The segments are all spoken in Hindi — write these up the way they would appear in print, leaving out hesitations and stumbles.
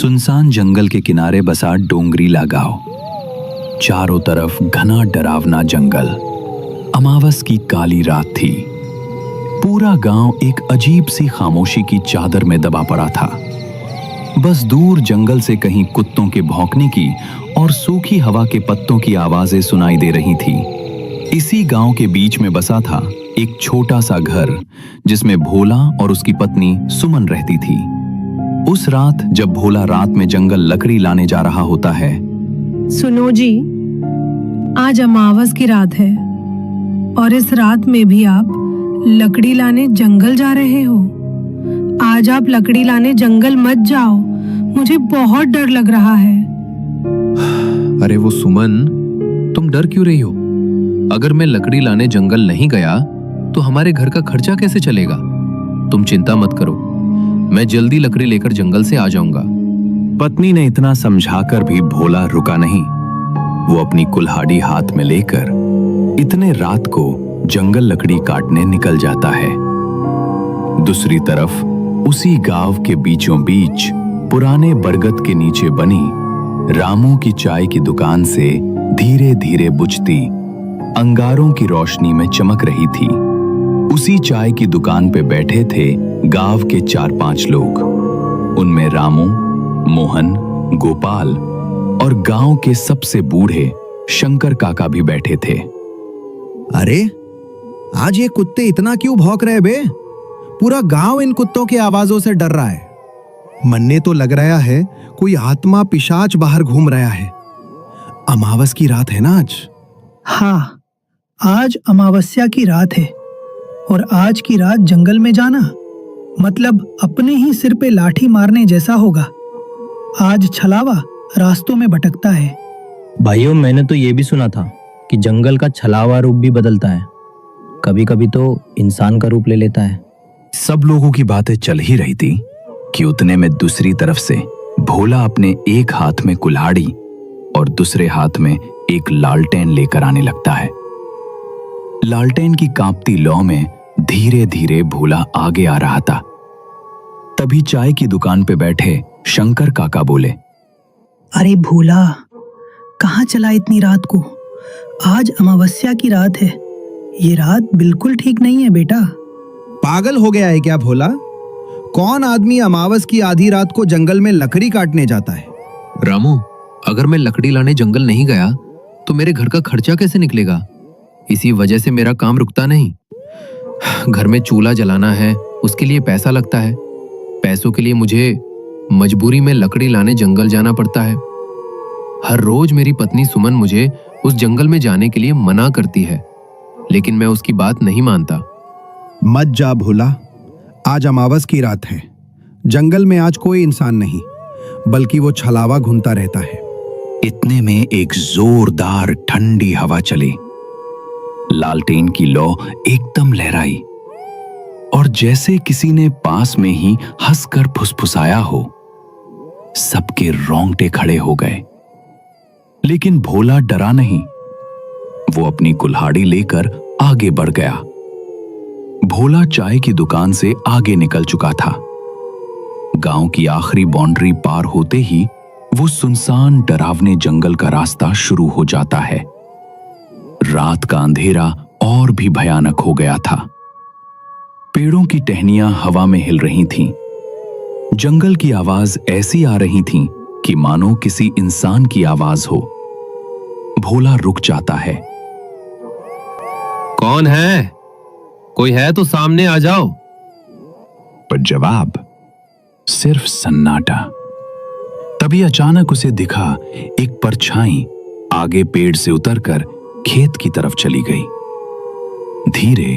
सुनसान जंगल के किनारे बसा डोंगरीला गांव। चारों तरफ घना डरावना जंगल। अमावस की काली रात थी। पूरा गांव एक अजीब सी खामोशी की चादर में दबा पड़ा था। बस दूर जंगल से कहीं कुत्तों के भौंकने की और सूखी हवा के पत्तों की आवाजें सुनाई दे रही थी। इसी गांव के बीच में बसा था एक छोटा सा घर, जिसमें भोला और उसकी पत्नी सुमन रहती थी। उस रात जब भोला रात में जंगल लकड़ी लाने जा रहा होता है। सुनो जी, आज अमावस की रात है और इस रात में भी आप लकड़ी लाने जंगल जा रहे हो। आज आप लकड़ी लाने जंगल मत जाओ, मुझे बहुत डर लग रहा है। अरे वो सुमन, तुम डर क्यों रही हो? अगर मैं लकड़ी लाने जंगल नहीं गया तो हमारे घर का खर्चा कैसे चलेगा? तुम चिंता मत करो, मैं जल्दी लकड़ी लेकर जंगल से आ जाऊंगा। पत्नी ने इतना समझाकर भी भोला रुका नहीं। वो अपनी कुल्हाड़ी हाथ में लेकर इतने रात को जंगल लकड़ी काटने निकल जाता है। दूसरी तरफ उसी गांव के बीचों बीच पुराने बरगद के नीचे बनी रामू की चाय की दुकान से धीरे धीरे बुझती अंगारों की रोशनी में चमक रही थी। उसी चाय की दुकान पे बैठे थे गांव के 4-5 लोग। उनमें रामू, मोहन, गोपाल और गांव के सबसे बूढ़े शंकर काका भी बैठे थे। अरे आज ये कुत्ते इतना क्यों भौंक रहे बे? पूरा गांव इन कुत्तों की आवाजों से डर रहा है। मन्ने तो लग रहा है कोई आत्मा पिशाच बाहर घूम रहा है। अमावस की रात है ना आज? हाँ, आज अमावस्या की रात है और आज की रात जंगल में जाना मतलब अपने ही सिर पे लाठी मारने जैसा होगा। आज छलावा रास्तों में भटकता है। भाइयों, मैंने तो ये भी सुना था कि जंगल का छलावा रूप भी बदलता है, कभी कभी तो इंसान का रूप ले लेता है। सब लोगों की बातें चल ही रही थी कि उतने में दूसरी तरफ से भोला अपने एक हाथ में कुल्हाड़ी और दूसरे हाथ में एक लालटेन लेकर आने लगता है। लालटेन की कांपती लौ में धीरे धीरे भोला आगे आ रहा था। तभी चाय की दुकान पे बैठे शंकर काका बोले, अरे भोला, कहाँ चला इतनी रात को? आज अमावस्या की रात है। ये रात बिल्कुल ठीक नहीं है बेटा। पागल हो गया है क्या भोला? कौन आदमी अमावस की आधी रात को जंगल में लकड़ी काटने जाता है? रामू, अगर मैं लकड़ी लाने जंगल नहीं गया तो मेरे घर का खर्चा कैसे निकलेगा? इसी वजह से मेरा काम रुकता नहीं। घर में चूल्हा जलाना है, उसके लिए पैसा लगता है। पैसों के लिए मुझे मजबूरी में लकड़ी लाने जंगल जाना पड़ता है। हर रोज मेरी पत्नी सुमन मुझे उस जंगल में जाने के लिए मना करती है, लेकिन मैं उसकी बात नहीं मानता। मत जा भोला, आज अमावस की रात है। जंगल में आज कोई इंसान नहीं, बल्कि वो छलावा घूमता रहता है। इतने में एक जोरदार ठंडी हवा चली। लालटेन की लौ एकदम लहराई और जैसे किसी ने पास में ही हंसकर फुसफुसाया हो। सबके रोंगटे खड़े हो गए, लेकिन भोला डरा नहीं। वो अपनी कुल्हाड़ी लेकर आगे बढ़ गया। भोला चाय की दुकान से आगे निकल चुका था। गांव की आखिरी बाउंड्री पार होते ही वो सुनसान डरावने जंगल का रास्ता शुरू हो जाता है। रात का अंधेरा और भी भयानक हो गया था। पेड़ों की टहनियां हवा में हिल रही थीं। जंगल की आवाज ऐसी आ रही थी कि मानो किसी इंसान की आवाज हो। भोला रुक जाता है। कौन है? कोई है तो सामने आ जाओ। पर जवाब सिर्फ सन्नाटा। तभी अचानक उसे दिखा एक परछाई आगे पेड़ से उतरकर खेत की तरफ चली गई, धीरे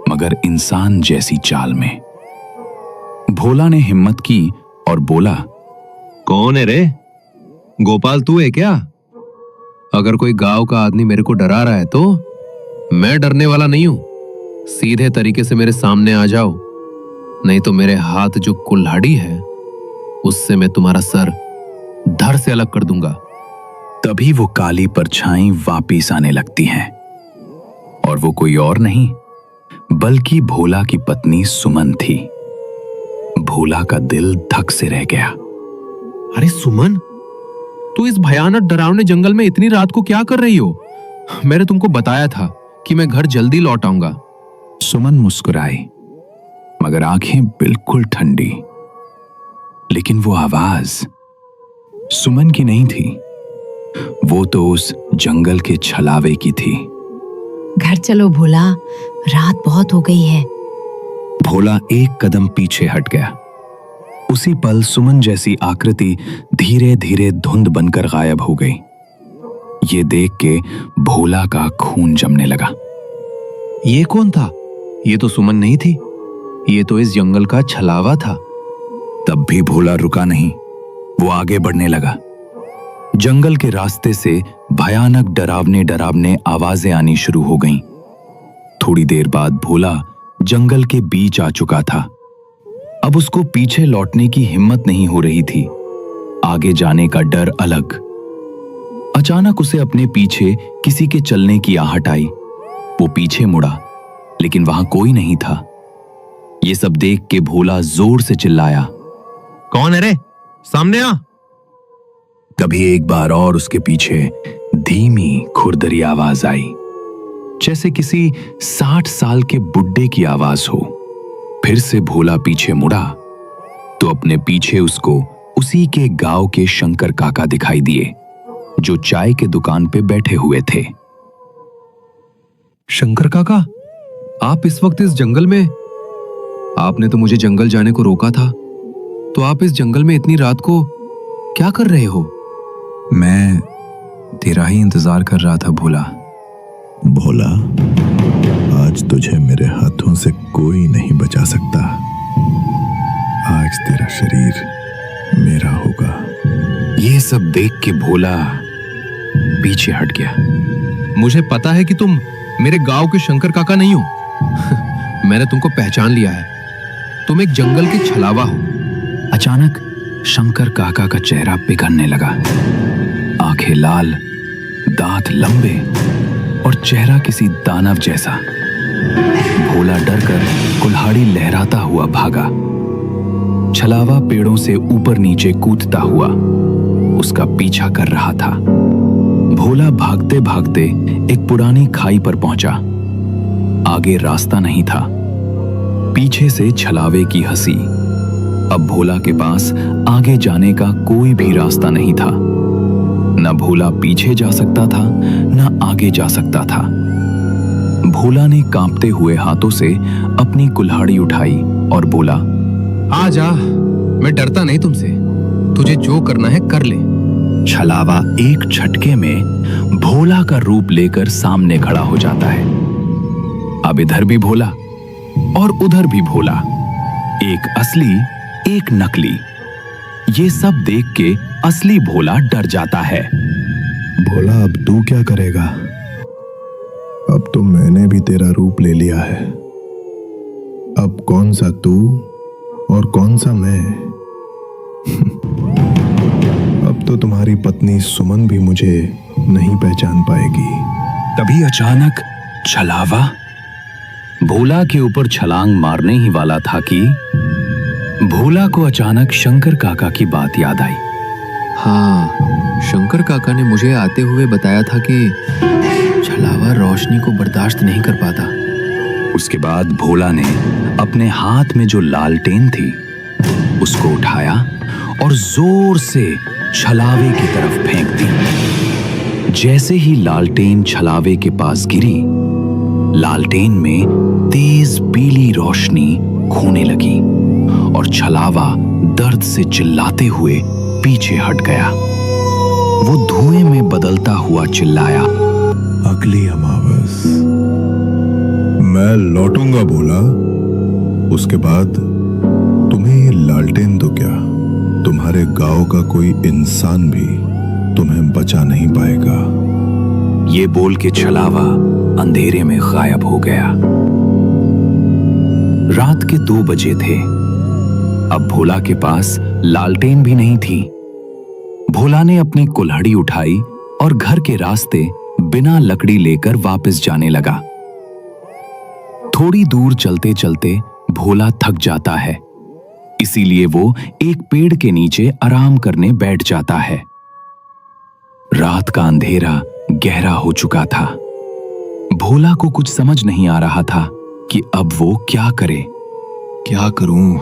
मगर इंसान जैसी चाल में। भोला ने हिम्मत की और बोला, कौन है रे? गोपाल तू है क्या? अगर कोई गांव का आदमी मेरे को डरा रहा है तो मैं डरने वाला नहीं हूं। सीधे तरीके से मेरे सामने आ जाओ, नहीं तो मेरे हाथ जो कुल्हाड़ी है उससे मैं तुम्हारा सर धड़ से अलग कर दूंगा। तभी वो काली परछाई वापिस आने लगती है और वो कोई और नहीं बल्कि भोला की पत्नी सुमन थी। भोला का दिल धक से रह गया। अरे सुमन, तू इस भयानक डरावने जंगल में इतनी रात को क्या कर रही हो? मैंने तुमको बताया था कि मैं घर जल्दी लौट आऊंगा। सुमन मुस्कुराई, मगर आंखें बिल्कुल ठंडी। लेकिन वो आवाज सुमन की नहीं थी, वो तो उस जंगल के छलावे की थी। घर चलो भोला, रात बहुत हो गई है। भोला एक कदम पीछे हट गया। उसी पल सुमन जैसी आकृति धीरे धीरे धुंध बनकर गायब हो गई। ये देख के भोला का खून जमने लगा। ये कौन था? ये तो सुमन नहीं थी, ये तो इस जंगल का छलावा था। तब भी भोला रुका नहीं, वो आगे बढ़ने लगा। जंगल के रास्ते से भयानक डरावने डरावने आवाजें आनी शुरू हो गईं। थोड़ी देर बाद भोला जंगल के बीच आ चुका था। अब उसको पीछे लौटने की हिम्मत नहीं हो रही थी, आगे जाने का डर अलग। अचानक उसे अपने पीछे किसी के चलने की आहट आई। वो पीछे मुड़ा, लेकिन वहां कोई नहीं था। ये सब देख के भोला जोर से चिल्लाया, कौन है रे? सामने आ। तभी एक बार और उसके पीछे धीमी खुरदरी आवाज आई, जैसे किसी 60 साल के बुड्ढे की आवाज हो। फिर से भोला पीछे मुड़ा तो अपने पीछे उसको उसी के गांव के शंकर काका दिखाई दिए, जो चाय के दुकान पे बैठे हुए थे। शंकर काका, आप इस वक्त इस जंगल में? आपने तो मुझे जंगल जाने को रोका था, तो आप इस जंगल में इतनी रात को क्या कर रहे हो? मैं तेरा ही इंतजार कर रहा था भोला। भोला, आज तुझे मेरे हाथों से कोई नहीं बचा सकता। आज तेरा शरीर मेरा होगा। ये सब देख के भोला पीछे हट गया। मुझे पता है कि तुम मेरे गांव के शंकर काका नहीं हो। मैंने तुमको पहचान लिया है, तुम एक जंगल के छलावा हो। अचानक शंकर काका का चेहरा पिघलने लगा। आंखें लाल, दांत लंबे और चेहरा किसी दानव जैसा। भोला डरकर कुल्हाड़ी लहराता हुआ भागा। छलावा पेड़ों से ऊपर नीचे कूदता हुआ उसका पीछा कर रहा था। भोला भागते भागते एक पुरानी खाई पर पहुंचा। आगे रास्ता नहीं था, पीछे से छलावे की हंसी। अब भोला के पास आगे जाने का कोई भी रास्ता नहीं था। न भोला पीछे जा सकता था, न आगे जा सकता था। भोला ने कांपते हुए हाथों से अपनी कुल्हाड़ी उठाई और बोला, आ जा, मैं डरता नहीं तुमसे। तुझे जो करना है कर ले। छलावा एक झटके में भोला का रूप लेकर सामने खड़ा हो जाता है। अब इधर भी भोला और उधर भी भोला, एक असली एक नकली। ये सब देख के असली भोला डर जाता है। भोला, अब तू क्या करेगा? अब तो मैंने भी तेरा रूप ले लिया है। अब कौन सा तू और कौन सा मैं? अब तो तुम्हारी पत्नी सुमन भी मुझे नहीं पहचान पाएगी। तभी अचानक छलावा भोला के ऊपर छलांग मारने ही वाला था कि भोला को अचानक शंकर काका की बात याद आई। हाँ, शंकर काका ने मुझे आते हुए बताया था कि छलावा रोशनी को बर्दाश्त नहीं कर पाता। उसके बाद भोला ने अपने हाथ में जो लालटेन थी उसको उठाया और जोर से छलावे की तरफ फेंक दी। जैसे ही लालटेन छलावे के पास गिरी, लालटेन में तेज पीली रोशनी खोने लगी और छलावा दर्द से चिल्लाते हुए पीछे हट गया। वो धुएं में बदलता हुआ चिल्लाया, अगली अमावस मैं लौटूंगा भोला। उसके बाद तुम्हें ये लालटेन तो क्या, तुम्हारे गांव का कोई इंसान भी तुम्हें बचा नहीं पाएगा। ये बोल के छलावा अंधेरे में गायब हो गया। रात के 2 बजे थे। अब भोला के पास लालटेन भी नहीं थी। भोला ने अपनी कुल्हाड़ी उठाई और घर के रास्ते बिना लकड़ी लेकर वापस जाने लगा। थोड़ी दूर चलते चलते भोला थक जाता है। इसीलिए वो एक पेड़ के नीचे आराम करने बैठ जाता है। रात का अंधेरा गहरा हो चुका था। भोला को कुछ समझ नहीं आ रहा था कि अब वो क्या करे। क्या करूं?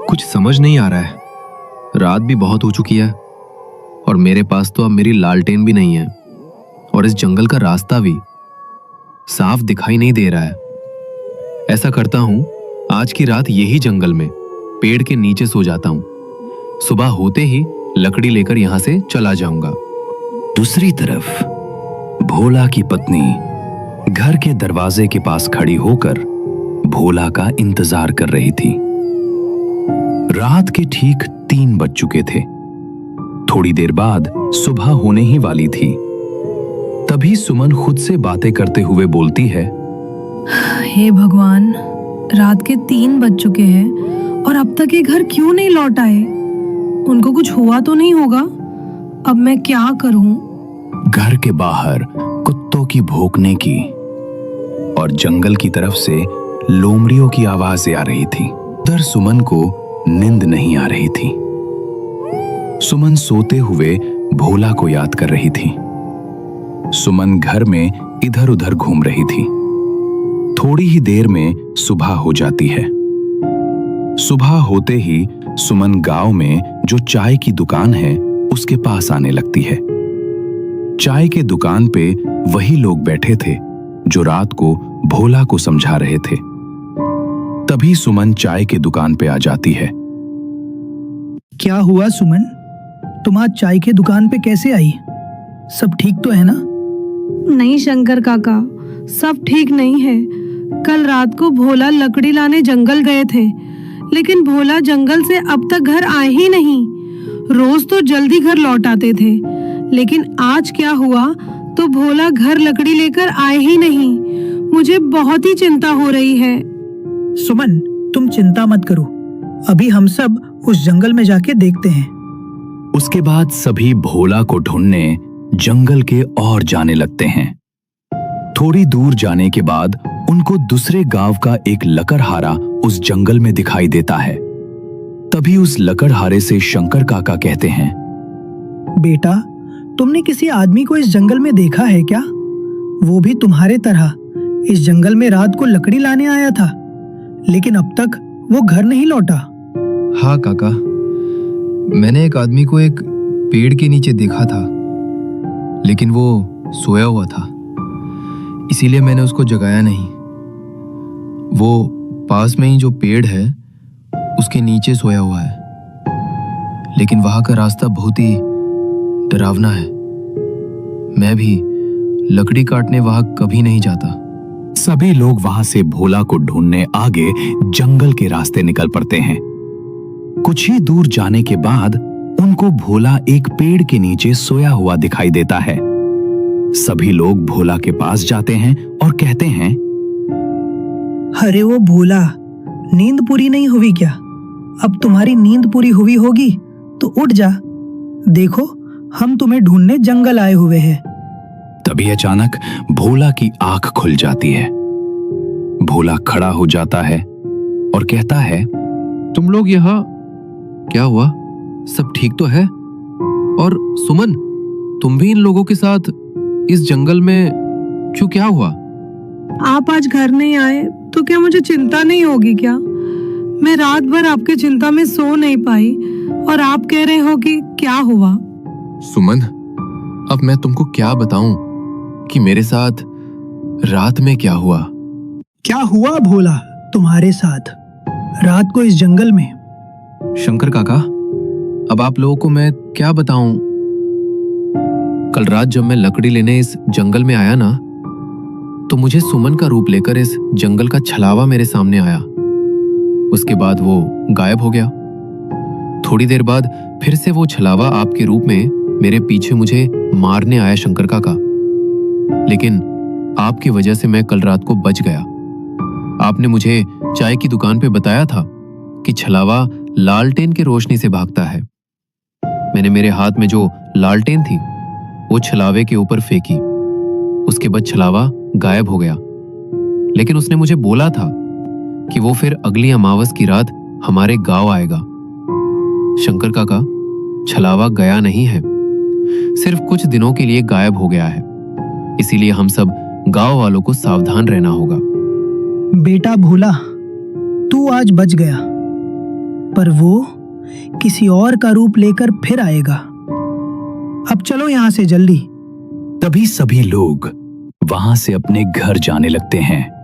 कुछ समझ नहीं आ रहा है। रात भी बहुत हो चुकी है और मेरे पास तो अब मेरी लालटेन भी नहीं है और इस जंगल का रास्ता भी साफ दिखाई नहीं दे रहा है। ऐसा करता हूं, आज की रात यही जंगल में पेड़ के नीचे सो जाता हूं। सुबह होते ही लकड़ी लेकर यहां से चला जाऊंगा। दूसरी तरफ भोला की पत्नी घर के दरवाजे के पास खड़ी होकर भोला का इंतजार कर रही थी। रात के ठीक 3 बज चुके थे। थोड़ी देर बाद सुबह होने ही वाली थी। तभी सुमन खुद से बातें करते हुए बोलती है, हे भगवान, रात के 3 बज चुके हैं और अब तक ये घर क्यों नहीं लौट आए? उनको कुछ हुआ तो नहीं होगा? अब मैं क्या करूं? घर के बाहर कुत्तों की भौंकने की और जंगल की तरफ से लोमड़ियों की आवाजें आ रही थी। उधर सुमन को नींद नहीं आ रही थी। सुमन सोते हुए भोला को याद कर रही थी। सुमन घर में इधर उधर घूम रही थी। थोड़ी ही देर में सुबह हो जाती है। सुबह होते ही सुमन गांव में जो चाय की दुकान है उसके पास आने लगती है। चाय के दुकान पे वही लोग बैठे थे जो रात को भोला को समझा रहे थे। तभी सुमन चाय के दुकान पे आ जाती है। क्या हुआ सुमन? तुम आज चाय के दुकान पे कैसे आई? सब ठीक तो है ना? नहीं शंकर काका, सब ठीक नहीं है। कल रात को भोला लकड़ी लाने जंगल गए थे, लेकिन भोला जंगल से अब तक घर आए ही नहीं। रोज तो जल्दी घर लौट आते थे, लेकिन आज क्या हुआ तो भोला घर लकड़ी लेकर आए ही नहीं। मुझे बहुत ही चिंता हो रही है। सुमन, तुम चिंता मत करो। अभी हम सब उस जंगल में जाके देखते हैं। उसके बाद सभी भोला को ढूंढने जंगल के और जाने लगते हैं। थोड़ी दूर जाने के बाद उनको दूसरे गांव का एक लकड़हारा उस जंगल में दिखाई देता है। तभी उस लकड़हारे से शंकर काका कहते हैं, बेटा, तुमने किसी आदमी को इस जंगल में देखा है क्या? वो भी तुम्हारे तरह इस जंगल में रात को लकड़ी लाने आया था, लेकिन अब तक वो घर नहीं लौटा। हाँ काका, मैंने एक आदमी को एक पेड़ के नीचे देखा था, लेकिन वो सोया हुआ था, इसीलिए मैंने उसको जगाया नहीं। वो पास में ही जो पेड़ है उसके नीचे सोया हुआ है, लेकिन वहां का रास्ता बहुत ही डरावना है। मैं भी लकड़ी काटने वहां कभी नहीं जाता। सभी लोग वहां से भोला को ढूंढने आगे जंगल के रास्ते निकल पड़ते हैं। कुछ ही दूर जाने के बाद उनको भोला एक पेड़ के नीचे सोया हुआ दिखाई देता है। सभी लोग भोला के पास जाते हैं और कहते हैं, अरे वो भोला, नींद पूरी नहीं हुई क्या? अब तुम्हारी नींद पूरी हुई होगी तो उठ जा। देखो, हम तुम्हें ढूंढने जंगल आए हुए हैं। तभी अचानक भोला की आंख खुल जाती है। भोला खड़ा हो जाता है और कहता है, तुम लोग यहाँ? क्या हुआ? सब ठीक तो है? और सुमन, तुम भी इन लोगों के साथ इस जंगल में क्यों? क्या हुआ? आप आज घर नहीं आए तो क्या मुझे चिंता नहीं होगी क्या? मैं रात भर आपकी चिंता में सो नहीं पाई और आप कह रहे हो कि क्या हुआ? सुमन, अब मैं तुमको क्या बताऊं कि मेरे साथ रात में क्या हुआ? क्या हुआ भोला तुम्हारे साथ रात को इस जंगल में? शंकर काका, अब आप लोगों को मैं क्या बताऊं? कल रात जब मैं लकड़ी लेने इस जंगल में आया ना, तो मुझे सुमन का रूप लेकर इस जंगल का छलावा मेरे सामने आया। उसके बाद वो गायब हो गया। थोड़ी देर बाद फिर से वो छलावा आपके रूप में मेरे पीछे मुझे मारने आया शंकर काका, लेकिन आपकी वजह से मैं कल रात को बच गया। आपने मुझे चाय की दुकान पे बताया था कि छलावा लालटेन की रोशनी से भागता है। मैंने मेरे हाथ में जो लालटेन थी वो छलावे के ऊपर फेंकी। उसके बाद छलावा गायब हो गया, लेकिन उसने मुझे बोला था कि वो फिर अगली अमावस की रात हमारे गांव आएगा। शंकर काका, छलावा गया नहीं है, सिर्फ कुछ दिनों के लिए गायब हो गया है। इसीलिए हम सब गांव वालों को सावधान रहना होगा। बेटा भोला, तू आज बच गया, पर वो किसी और का रूप लेकर फिर आएगा। अब चलो यहां से जल्दी। तभी सभी लोग वहां से अपने घर जाने लगते हैं।